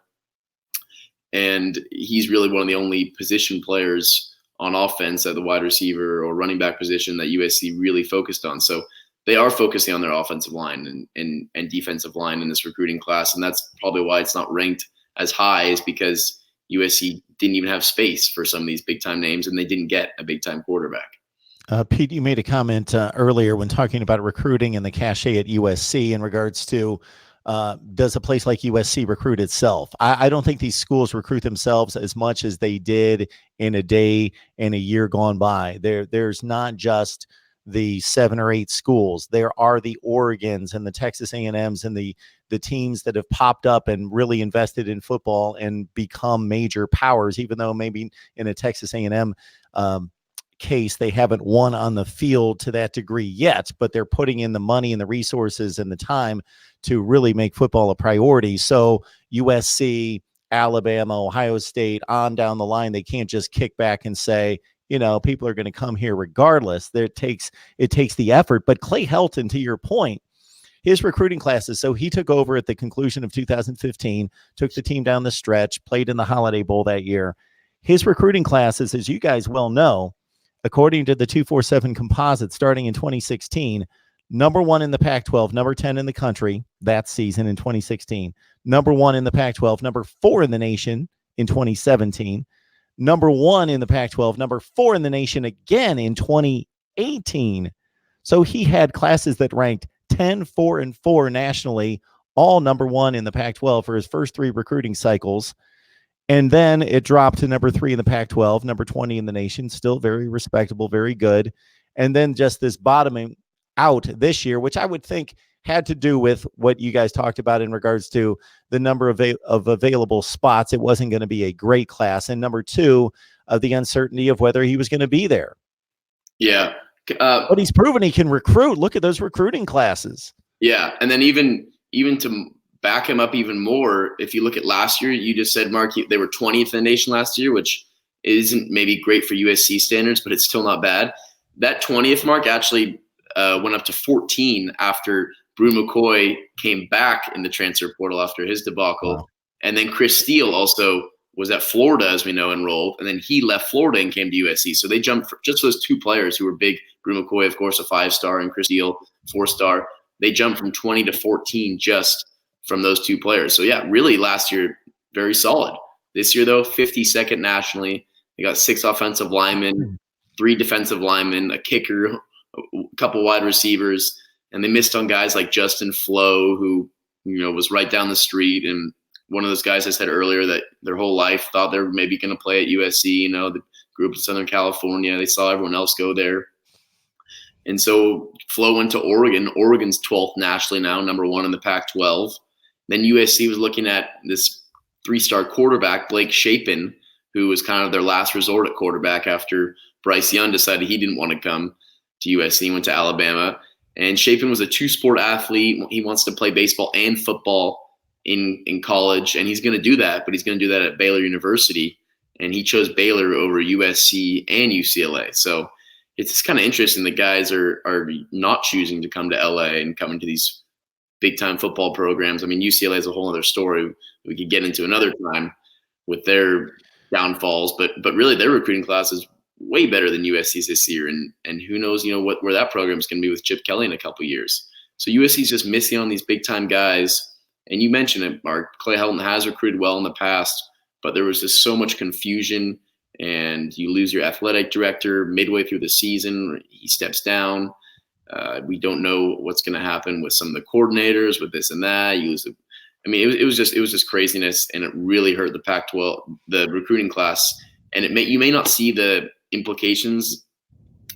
And he's really one of the only position players on offense at the wide receiver or running back position that USC really focused on. So they are focusing on their offensive line and defensive line in this recruiting class. And that's probably why it's not ranked as high, is because USC didn't even have space for some of these big time names, and they didn't get a big time quarterback. Pete, you made a comment earlier when talking about recruiting and the cachet at USC in regards to does a place like USC recruit itself? I don't think these schools recruit themselves as much as they did in a day and a year gone by. There's not just the 7 or 8 schools. There are the Oregons and the Texas A&Ms and the teams that have popped up and really invested in football and become major powers, even though maybe in a Texas A&M case they haven't won on the field to that degree yet, but they're putting in the money and the resources and the time to really make football a priority. So USC, Alabama, Ohio State, on down the line, they can't just kick back and say, people are going to come here regardless. It takes the effort. But Clay Helton, to your point, his recruiting classes, so he took over at the conclusion of 2015, took the team down the stretch, played in the Holiday Bowl that year. His recruiting classes, as you guys well know, according to the 247 composite starting in 2016, number 1 in the Pac-12, number 10 in the country that season in 2016, number 1 in the Pac-12, number 4 in the nation in 2017, number 1 in the Pac-12, number 4 in the nation again in 2018. So he had classes that ranked 10, 4, and 4 nationally, all number 1 in the Pac-12 for his first 3 recruiting cycles. And then it dropped to number 3 in the Pac-12, number 20 in the nation, still very respectable, very good. And then just this bottoming out this year, which I would think had to do with what you guys talked about in regards to the number of available spots. It wasn't going to be a great class. And number 2, the uncertainty of whether he was going to be there. Yeah. But he's proven he can recruit. Look at those recruiting classes. Yeah. And then even to back him up even more, if you look at last year, you just said, Mark, they were 20th in the nation last year, which isn't maybe great for USC standards, but it's still not bad. That 20th mark actually went up to 14 after Brew McCoy came back in the transfer portal after his debacle. Wow. And then Chris Steele also was at Florida, as we know, enrolled. And then he left Florida and came to USC. So they jumped for just those 2 players who were big. Brew McCoy, of course, a 5-star, and Chris Steele, 4-star. They jumped from 20 to 14 just from those 2 players. So yeah, really last year, very solid. This year though, 52nd nationally. They got 6 offensive linemen, 3 defensive linemen, a kicker, a couple wide receivers, and they missed on guys like Justin Flo, who, was right down the street. And one of those guys I said earlier that their whole life thought they were maybe going to play at USC, the group in Southern California. They saw everyone else go there. And so Flo went to Oregon. Oregon's 12th nationally now, number 1 in the Pac-12. Then USC was looking at this 3-star quarterback, Blake Shapen, who was kind of their last resort at quarterback after Bryce Young decided he didn't want to come to USC. He went to Alabama. And Shapen was a 2-sport athlete. He wants to play baseball and football in college, and he's going to do that, but he's going to do that at Baylor University. And he chose Baylor over USC and UCLA. So it's kind of interesting that guys are not choosing to come to LA and come into these big-time football programs. I mean, UCLA is a whole other story we could get into another time with their downfalls, but really their recruiting class is way better than USC's this year, and who knows, where that program is going to be with Chip Kelly in a couple of years. So USC's just missing on these big-time guys, and you mentioned it, Mark. Clay Helton has recruited well in the past, but there was just so much confusion, and you lose your athletic director midway through the season. He steps down. We don't know what's going to happen with some of the coordinators, with this and that. It was just craziness, and it really hurt the Pac-12, the recruiting class. And you may not see the implications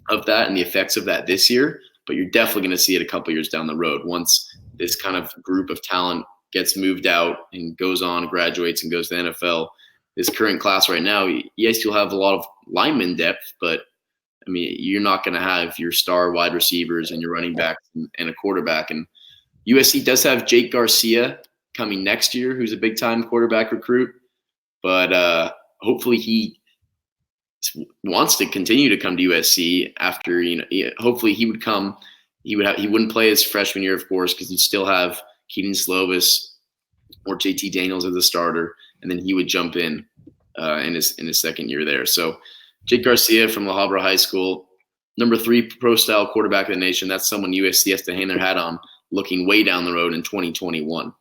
of that and the effects of that this year, but you're definitely going to see it a couple years down the road once this kind of group of talent gets moved out and goes on, graduates, and goes to the NFL. This current class right now, yes, you'll have a lot of lineman depth, but you're not going to have your star wide receivers and your running backs and a quarterback. And USC does have Jake Garcia coming next year, who's a big time quarterback recruit, but hopefully he wants to continue to come to USC after, hopefully he would come. He wouldn't play his freshman year, of course, because you'd still have Keaton Slovis or JT Daniels as a starter, and then he would jump in his second year there. So Jake Garcia from La Habra High School, number 3 pro-style quarterback of the nation. That's someone USC has to hang their hat on, looking way down the road in 2021.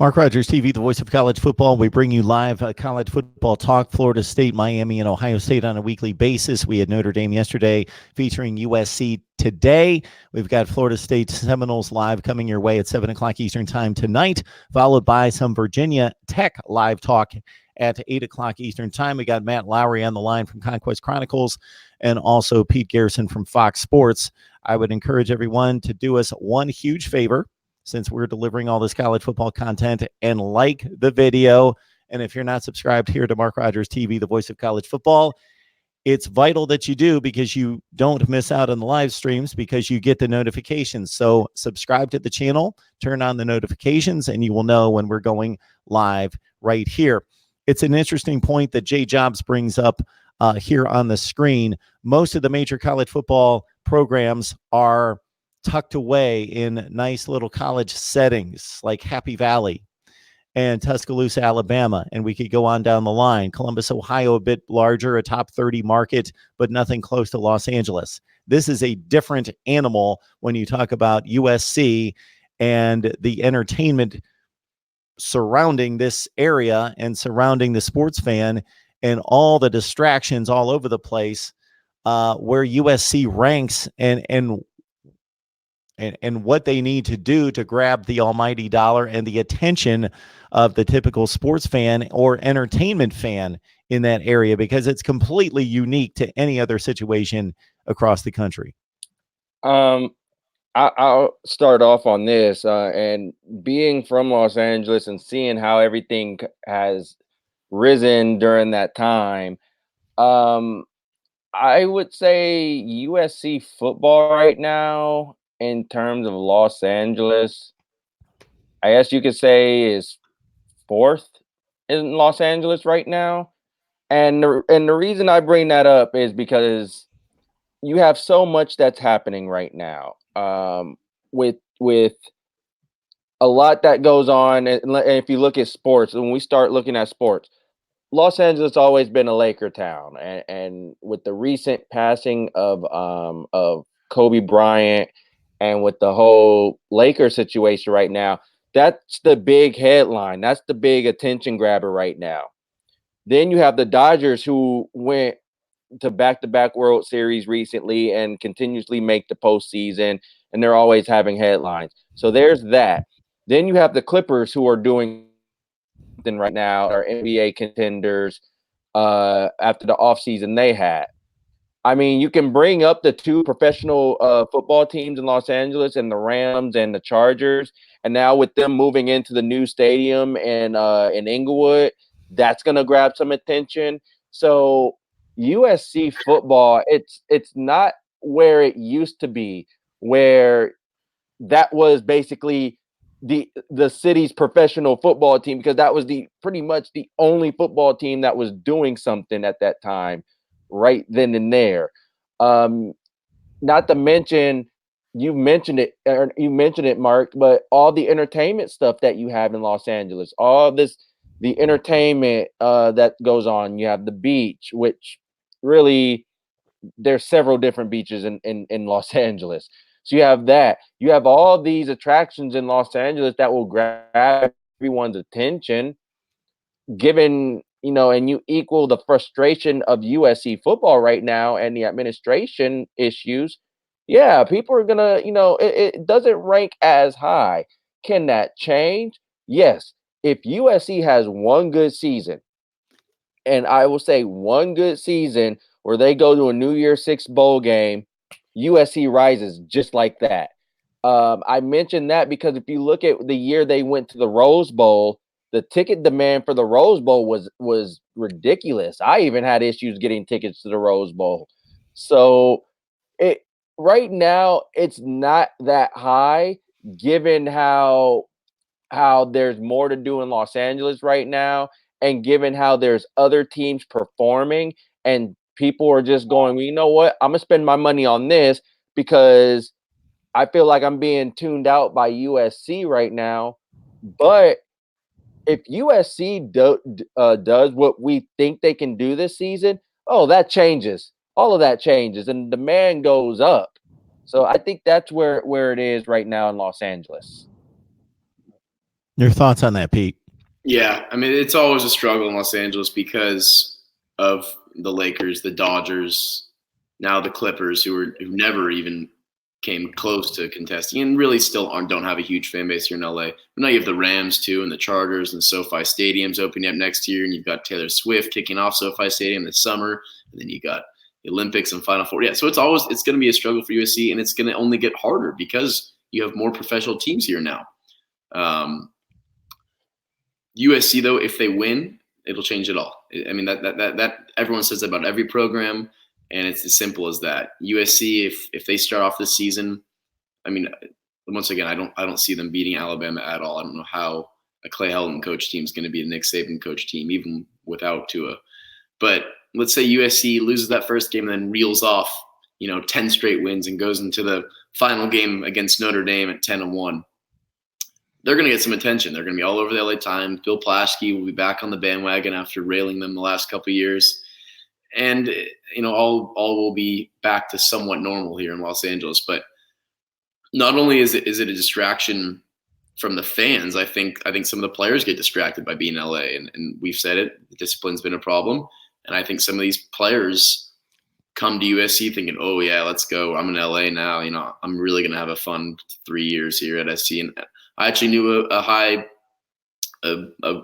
Mark Rogers TV, the voice of college football. We bring you live college football talk, Florida State, Miami, and Ohio State on a weekly basis. We had Notre Dame yesterday featuring USC today. We've got Florida State Seminoles live coming your way at 7 o'clock Eastern time tonight, followed by some Virginia Tech live talk at 8 o'clock Eastern time. We got Matt Lowry on the line from Conquest Chronicles and also Pete Garrison from Fox Sports. I would encourage everyone to do us one huge favor, since we're delivering all this college football content, and like the video. And if you're not subscribed here to Mark Rogers TV, the voice of college football, it's vital that you do, because you don't miss out on the live streams, because you get the notifications. So subscribe to the channel, turn on the notifications, and you will know when we're going live right here. It's an interesting point that Jay Jobs brings up here on the screen. Most of the major college football programs are tucked away in nice little college settings like Happy Valley and Tuscaloosa, Alabama, and we could go on down the line. Columbus, Ohio, a bit larger, a top 30 market, but nothing close to Los Angeles. This is a different animal when you talk about USC and the entertainment surrounding this area and surrounding the sports fan and all the distractions all over the place, where USC ranks and what they need to do to grab the almighty dollar and the attention of the typical sports fan or entertainment fan in that area, because it's completely unique to any other situation across the country. I'll start off on this, and being from Los Angeles and seeing how everything has risen during that time, I would say USC football right now, in terms of Los Angeles, I guess you could say is 4th in Los Angeles right now. And the reason I bring that up is because you have so much that's happening right now, with a lot that goes on. And if you look at sports, when we start looking at sports, Los Angeles has always been a Laker town, and with the recent passing of Kobe Bryant, and with the whole Laker situation right now, that's the big headline. That's the big attention grabber right now. Then you have the Dodgers, who went to back-to-back World Series recently and continuously make the postseason, and they're always having headlines. So there's that. Then you have the Clippers, who are doing something right now, are NBA contenders after the offseason they had. I mean, you can bring up the 2 professional football teams in Los Angeles, and the Rams and the Chargers. And now with them moving into the new stadium in Inglewood, that's going to grab some attention. So USC football, it's not where it used to be, where that was basically the city's professional football team, because that was pretty much the only football team that was doing something at that time, right then and there. Not to mention, you mentioned it, Mark, but all the entertainment stuff that you have in Los Angeles, the entertainment that goes on. You have the beach, which really, there's several different beaches in Los Angeles. So you have that. You have all these attractions in Los Angeles that will grab everyone's attention, given, and you equal the frustration of USC football right now and the administration issues. Yeah, people are gonna, it doesn't rank as high. Can that change? Yes. If USC has one good season, and I will say one good season where they go to a New Year's Six bowl game, USC rises just like that. I mentioned that because if you look at the year they went to the Rose Bowl, the ticket demand for the Rose Bowl was ridiculous. I even had issues getting tickets to the Rose Bowl. So it right now it's not that high given how there's more to do in Los Angeles right now, and given how there's other teams performing, and people are just going, well, you know what? I'm gonna spend my money on this because I feel like I'm being tuned out by USC right now. But if USC does what we think they can do this season, oh, that changes. All of that changes, and demand goes up. So I think that's where it is right now in Los Angeles. Your thoughts on that, Pete? Yeah, I mean, it's always a struggle in Los Angeles because of the Lakers, the Dodgers, now the Clippers, who never even came close to contesting, and really still don't have a huge fan base here in LA. But now you have the Rams too, and the Chargers, and SoFi Stadium's opening up next year, and you've got Taylor Swift kicking off SoFi Stadium this summer, and then you got the Olympics and Final Four. Yeah, so it's going to be a struggle for USC, and it's going to only get harder because you have more professional teams here now. USC though, if they win, it'll change it all. I mean that everyone says that about every program, and it's as simple as that. USC, if they start off this season, I mean, once again, I don't see them beating Alabama at all. I don't know how a Clay Helton coach team is going to be a Nick Saban coach team, even without Tua. But let's say USC loses that first game and then reels off, 10 straight wins and goes into the final game against Notre Dame at 10-1. They're going to get some attention. They're going to be all over the LA Times. Bill Plaschke will be back on the bandwagon after railing them the last couple of years. And, all will be back to somewhat normal here in Los Angeles. But not only is it a distraction from the fans, I think some of the players get distracted by being in LA. And we've said it, the discipline's been a problem. And I think some of these players come to USC thinking, oh, yeah, let's go. I'm in LA now. I'm really going to have a fun 3 years here at SC. And I actually knew a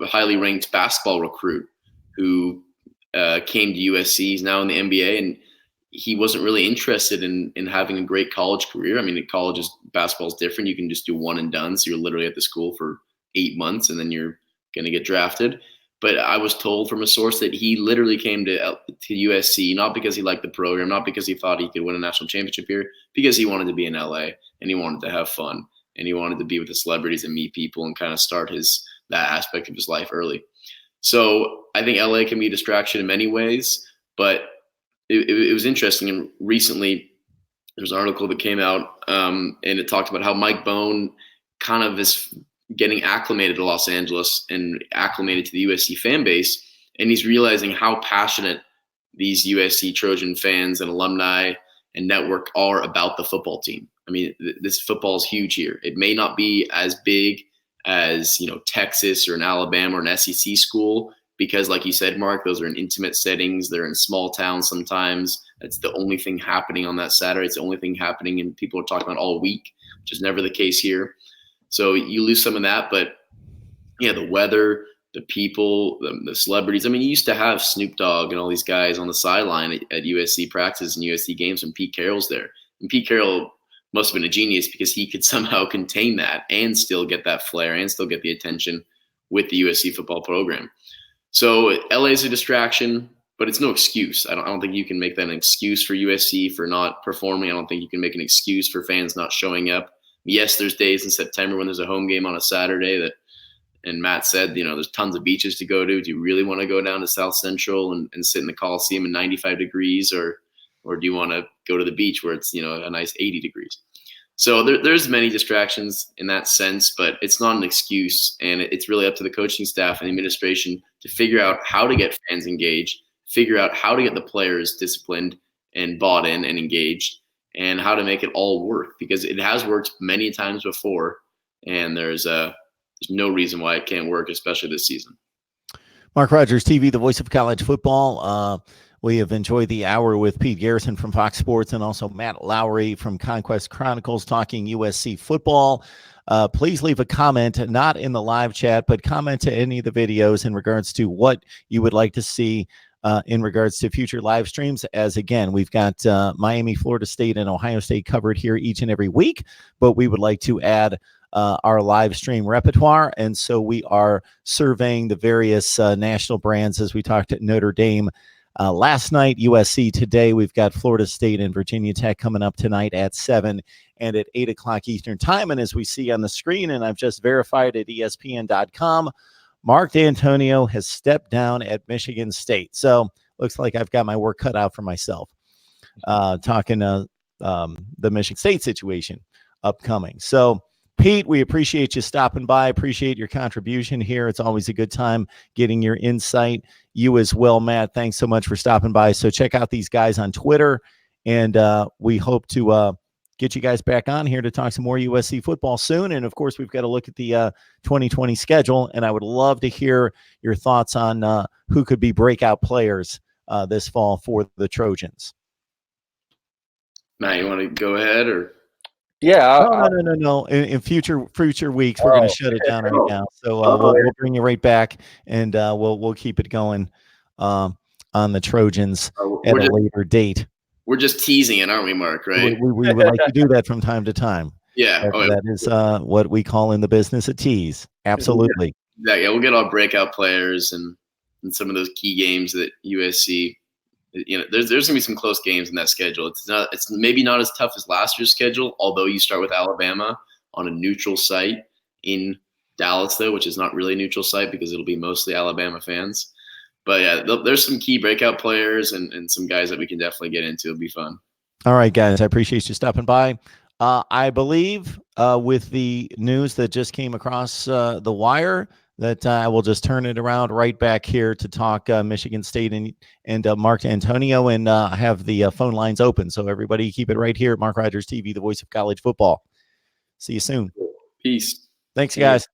highly ranked basketball recruit who came to USC. He's now in the NBA, and he wasn't really interested in having a great college career. I mean, basketball is different. You can just do one and done. So you're literally at the school for 8 months, and then you're going to get drafted. But I was told from a source that he literally came to USC, not because he liked the program, not because he thought he could win a national championship here, because he wanted to be in LA and he wanted to have fun. And he wanted to be with the celebrities and meet people and kind of start that aspect of his life early. So I think LA can be a distraction in many ways, but it was interesting. And recently there's an article that came out and it talked about how Mike Bone kind of is getting acclimated to Los Angeles and acclimated to the USC fan base. And he's realizing how passionate these USC Trojan fans and alumni and network are about the football team. I mean, this football is huge here. It may not be as big as, Texas or an Alabama or an SEC school because, like you said, Mark, those are in intimate settings. They're in small towns sometimes. That's the only thing happening on that Saturday. It's the only thing happening and people are talking about all week, which is never the case here. So you lose some of that. But, yeah, the weather, the people, the celebrities. I mean, you used to have Snoop Dogg and all these guys on the sideline at USC practices and USC games when Pete Carroll's there. And Pete Carroll must have been a genius because he could somehow contain that and still get that flair and still get the attention with the USC football program. So LA is a distraction, but it's no excuse. I don't think you can make that an excuse for USC for not performing. I don't think you can make an excuse for fans not showing up. Yes, there's days in September when there's a home game on a Saturday and Matt said, there's tons of beaches to go to. Do you really want to go down to South Central and sit in the Coliseum in 95 degrees or do you want to go to the beach where it's, a nice 80 degrees? So there's many distractions in that sense, but it's not an excuse. And it's really up to the coaching staff and the administration to figure out how to get fans engaged, figure out how to get the players disciplined and bought in and engaged, and how to make it all work because it has worked many times before. And there's no reason why it can't work, especially this season. Mark Rogers TV, the voice of college football. We have enjoyed the hour with Pete Garrison from Fox Sports and also Matt Lowry from Conquest Chronicles talking USC football. Please leave a comment, not in the live chat, but comment to any of the videos in regards to what you would like to see in regards to future live streams. As again, we've got Miami, Florida State, and Ohio State covered here each and every week, but we would like to add our live stream repertoire. And so we are surveying the various national brands as we talked at Notre Dame last night, USC today. We've got Florida State and Virginia Tech coming up tonight at 7 and at 8 o'clock Eastern time. And as we see on the screen, and I've just verified at ESPN.com, Mark D'Antonio has stepped down at Michigan State. So looks like I've got my work cut out for myself talking the Michigan State situation upcoming. So Pete, we appreciate you stopping by. Appreciate your contribution here. It's always a good time getting your insight. You as well, Matt. Thanks so much for stopping by. So check out these guys on Twitter, and we hope to get you guys back on here to talk some more USC football soon. And, of course, we've got to look at the 2020 schedule, and I would love to hear your thoughts on who could be breakout players this fall for the Trojans. Matt, you want to go ahead or? Yeah. No. In future weeks, we're going to shut it down right now. So we'll bring you right back, and we'll keep it going on the Trojans at a later date. We're just teasing it, aren't we, Mark? Right? We would like to do that from time to time. Yeah. That is what we call in the business a tease. Absolutely. Yeah, we'll get all breakout players and some of those key games that USC. You know, there's going to be some close games in that schedule. It's maybe not as tough as last year's schedule, although you start with Alabama on a neutral site in Dallas, though, which is not really a neutral site because it'll be mostly Alabama fans. But yeah, there's some key breakout players and some guys that we can definitely get into. It'll be fun. All right, guys, I appreciate you stopping by. I believe with the news that just came across the wire, that I will just turn it around right back here to talk Michigan State and Mark D'Antonio, and have the phone lines open. So everybody keep it right here at Mark Rogers TV, the voice of college football. See you soon. Peace. Thanks, guys.